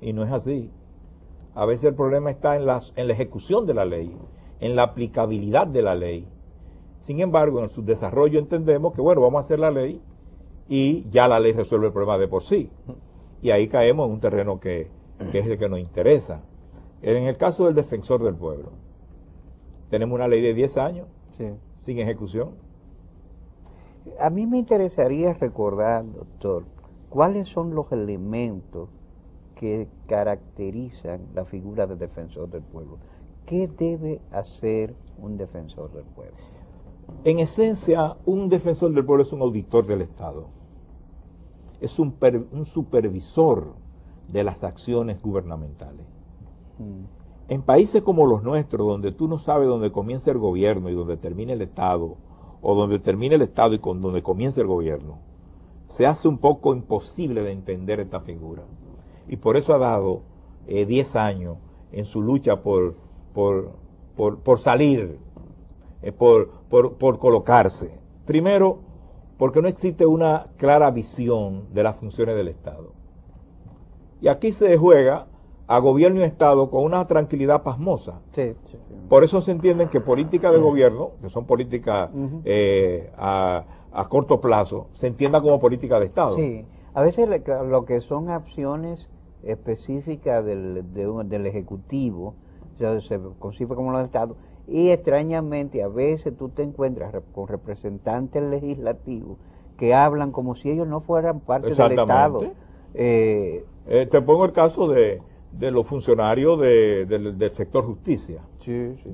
y no es así. A veces el problema está en la ejecución de la ley, en la aplicabilidad de la ley. Sin embargo, en su desarrollo entendemos que, bueno, vamos a hacer la ley y ya la ley resuelve el problema de por sí. Y ahí caemos en un terreno que es el que nos interesa. En el caso del defensor del pueblo, tenemos una ley de 10 años sin ejecución. A mí me interesaría recordar, doctor, cuáles son los elementos que caracterizan la figura del defensor del pueblo. ¿Qué debe hacer un defensor del pueblo? En esencia, un defensor del pueblo es un auditor del Estado. Es un supervisor de las acciones gubernamentales. En países como los nuestros, donde tú no sabes dónde comienza el gobierno y dónde termina el Estado, o donde termina el Estado y donde comienza el gobierno, se hace un poco imposible de entender esta figura. Y por eso ha dado 10 años en su lucha por salir, por colocarse. Primero, porque no existe una clara visión de las funciones del Estado. Y aquí se juega a gobierno y Estado con una tranquilidad pasmosa. Por eso se entienden que políticas de gobierno, que son políticas a corto plazo, se entienda como política de Estado. Sí, a veces lo que son acciones específicas del Ejecutivo, o sea, se concibe como los Estados, y extrañamente a veces tú te encuentras con representantes legislativos que hablan como si ellos no fueran parte del Estado. Te pongo el caso de los funcionarios del sector justicia.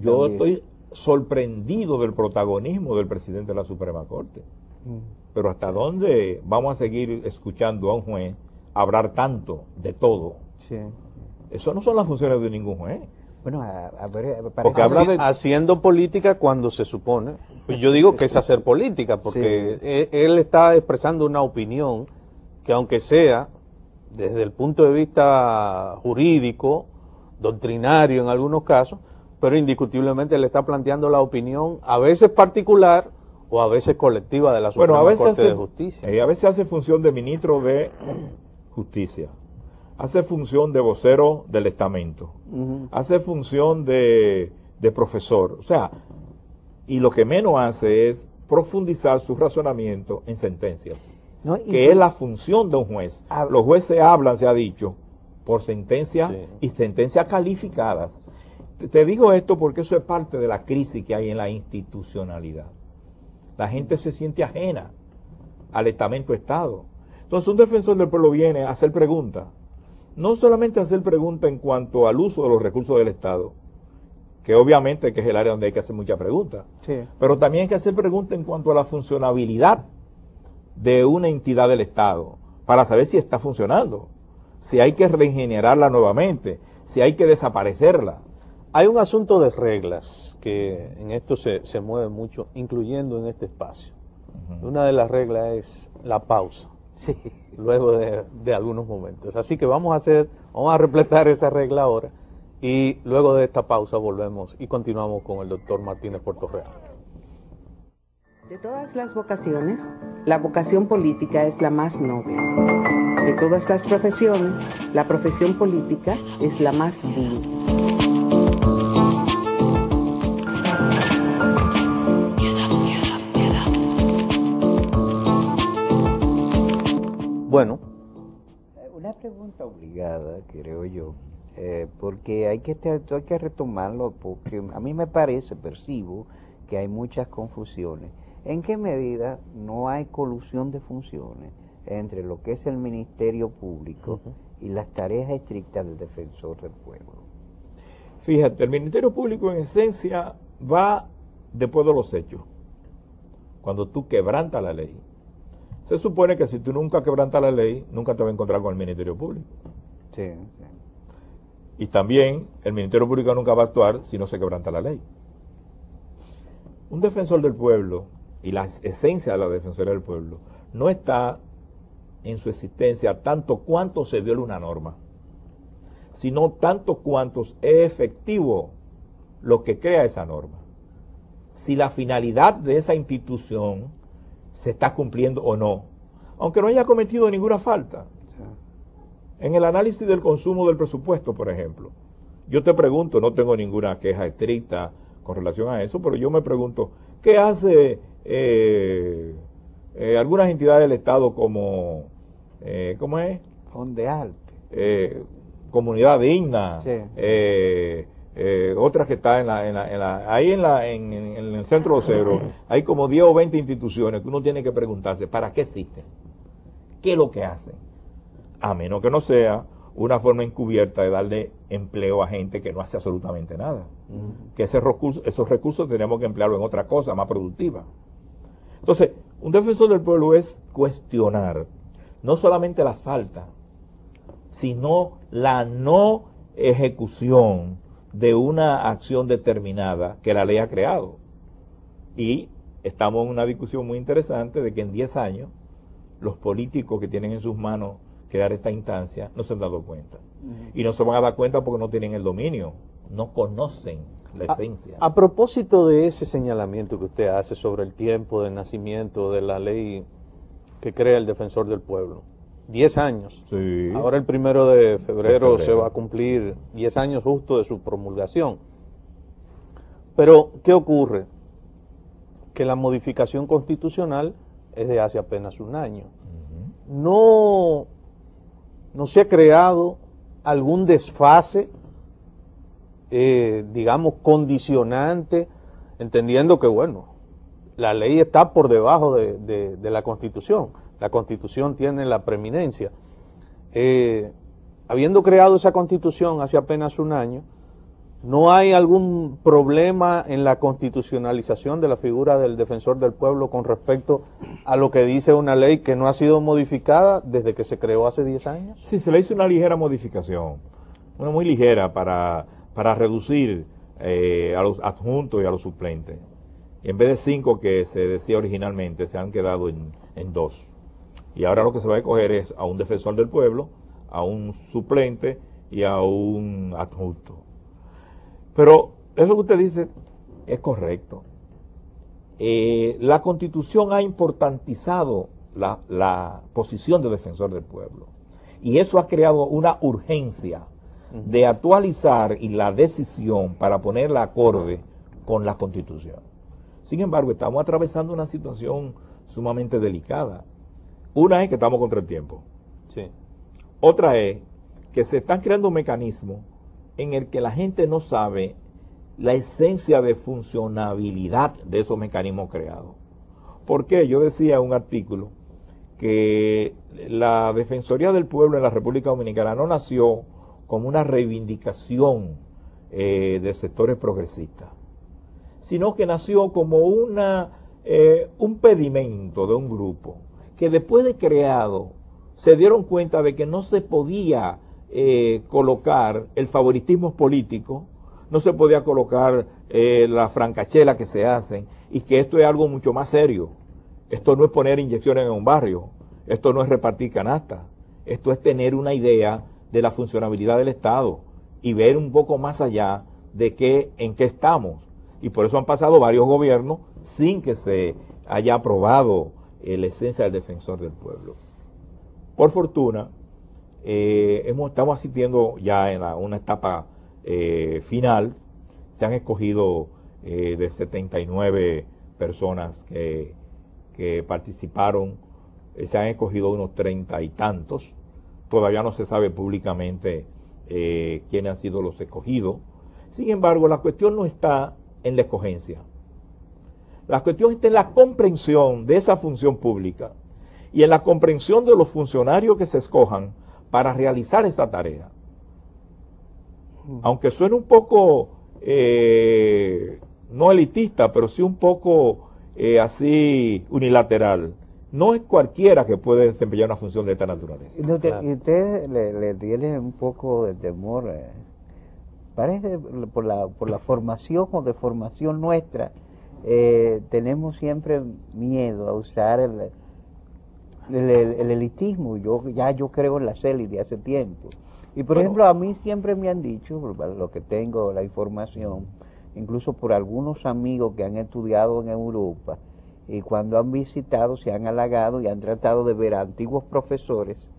Yo estoy sorprendido del protagonismo del presidente de la Suprema Corte. Pero ¿hasta dónde vamos a seguir escuchando a un juez hablar tanto de todo? Eso no son las funciones de ningún juez. Bueno, porque haciendo política cuando se supone. Pues yo digo que es hacer política, porque él está expresando una opinión que, aunque sea desde el punto de vista jurídico, doctrinario en algunos casos, pero indiscutiblemente le está planteando la opinión a veces particular o a veces colectiva de la Suprema Corte de Justicia. A veces hace función de ministro de Justicia, hace función de vocero del estamento, hace función de profesor, o sea, y lo que menos hace es profundizar su razonamiento en sentencias. Que es la función de un juez. Los jueces hablan, se ha dicho, por sentencias y sentencias calificadas. Te digo esto porque eso es parte de la crisis que hay en la institucionalidad. La gente se siente ajena al estamento Estado. Entonces un defensor del pueblo viene a hacer preguntas. No solamente a hacer preguntas en cuanto al uso de los recursos del Estado, que obviamente que es el área donde hay que hacer muchas preguntas, pero también hay que hacer preguntas en cuanto a la funcionabilidad de una entidad del Estado, para saber si está funcionando, si hay que regenerarla nuevamente, si hay que desaparecerla. Hay un asunto de reglas que en esto se mueve mucho, incluyendo en este espacio. Una de las reglas es la pausa, luego de algunos momentos. Así que vamos a repletar esa regla ahora, y luego de esta pausa volvemos y continuamos con el doctor Martínez Portorreal. De todas las vocaciones, la vocación política es la más noble. De todas las profesiones, la profesión política es la más vil. Bueno. Una pregunta obligada, creo yo, porque hay que retomarlo, porque a mí me percibo que hay muchas confusiones. ¿En qué medida no hay colusión de funciones entre lo que es el Ministerio Público y las tareas estrictas del defensor del pueblo? Fíjate, el Ministerio Público en esencia va después de los hechos. Cuando tú quebrantas la ley. Se supone que si tú nunca quebrantas la ley, nunca te vas a encontrar con el Ministerio Público. Y también el Ministerio Público nunca va a actuar si no se quebranta la ley. Un defensor del pueblo y la esencia de la defensoría del pueblo no está en su existencia tanto cuanto se viola una norma, sino tanto cuanto es efectivo lo que crea esa norma. Si la finalidad de esa institución se está cumpliendo o no, aunque no haya cometido ninguna falta. En el análisis del consumo del presupuesto, por ejemplo, yo te pregunto, no tengo ninguna queja estricta con relación a eso, pero yo me pregunto, ¿qué hace algunas entidades del Estado como, ¿cómo es? Fondearte. Comunidad Digna, Sí. otras que están ahí en el centro de Ocero, hay como 10 o 20 instituciones que uno tiene que preguntarse, ¿para qué existen? ¿Qué es lo que hacen? A menos que no sea una forma encubierta de darle empleo a gente que no hace absolutamente nada. Que esos recursos tenemos que emplearlo en otra cosa más productiva. Entonces, un defensor del pueblo es cuestionar no solamente la falta, sino la no ejecución de una acción determinada que la ley ha creado. Y estamos en una discusión muy interesante de que en 10 años los políticos que tienen en sus manos crear esta instancia no se han dado cuenta. Y no se van a dar cuenta porque no tienen el dominio, no conocen la esencia. A propósito de ese señalamiento que usted hace sobre el tiempo de nacimiento de la ley que crea el Defensor del Pueblo, 10 años. Sí. Ahora el 1 de febrero se va a cumplir 10 años justo de su promulgación. Pero, ¿qué ocurre? Que la modificación constitucional es de hace apenas un año. No se ha creado algún desfase, digamos, condicionante, entendiendo que, bueno, la ley está por debajo de la Constitución. La Constitución tiene la preeminencia. Habiendo creado esa Constitución hace apenas un año, ¿no hay algún problema en la constitucionalización de la figura del Defensor del Pueblo con respecto a lo que dice una ley que no ha sido modificada desde que se creó hace 10 años? Sí, se le hizo una ligera modificación, una muy ligera para reducir a los adjuntos y a los suplentes. Y en vez de 5 que se decía originalmente, se han quedado en 2. Y ahora lo que se va a escoger es a un defensor del pueblo, a un suplente y a un adjunto. Pero eso que usted dice es correcto. La Constitución ha importantizado la posición de defensor del pueblo. Y eso ha creado una urgencia de actualizar y la decisión para ponerla acorde con la Constitución. Sin embargo, estamos atravesando una situación sumamente delicada. Una es que estamos contra el tiempo. Sí. Otra es que se están creando mecanismos en el que la gente no sabe la esencia de funcionabilidad de esos mecanismos creados. ¿Por qué? Yo decía en un artículo que la Defensoría del Pueblo en la República Dominicana no nació como una reivindicación de sectores progresistas, sino que nació como un pedimento de un grupo que después de creado se dieron cuenta de que no se podía colocar el favoritismo político, no se podía colocar la francachela que se hacen, y que esto es algo mucho más serio. Esto no es poner inyecciones en un barrio, esto no es repartir canastas, esto es tener una idea de la funcionabilidad del Estado y ver un poco más allá de en qué estamos. Y por eso han pasado varios gobiernos sin que se haya aprobado la esencia del defensor del pueblo. Por fortuna, estamos asistiendo ya en una etapa final. Se han escogido de 79 personas que participaron, se han escogido unos 30 y tantos. Todavía no se sabe públicamente quiénes han sido los escogidos. Sin embargo, la cuestión no está en la escogencia. La cuestión está en la comprensión de esa función pública y en la comprensión de los funcionarios que se escojan para realizar esa tarea. Aunque suene un poco, no elitista, pero sí un poco así unilateral, no es cualquiera que puede desempeñar una función de esta naturaleza. Y usted le tiene un poco de temor, parece por la formación o deformación nuestra, tenemos siempre miedo a usar el elitismo. Yo creo en las élites hace tiempo. Y por ejemplo, a mí siempre me han dicho, por lo que tengo la información, incluso por algunos amigos que han estudiado en Europa, y cuando han visitado se han halagado y han tratado de ver a antiguos profesores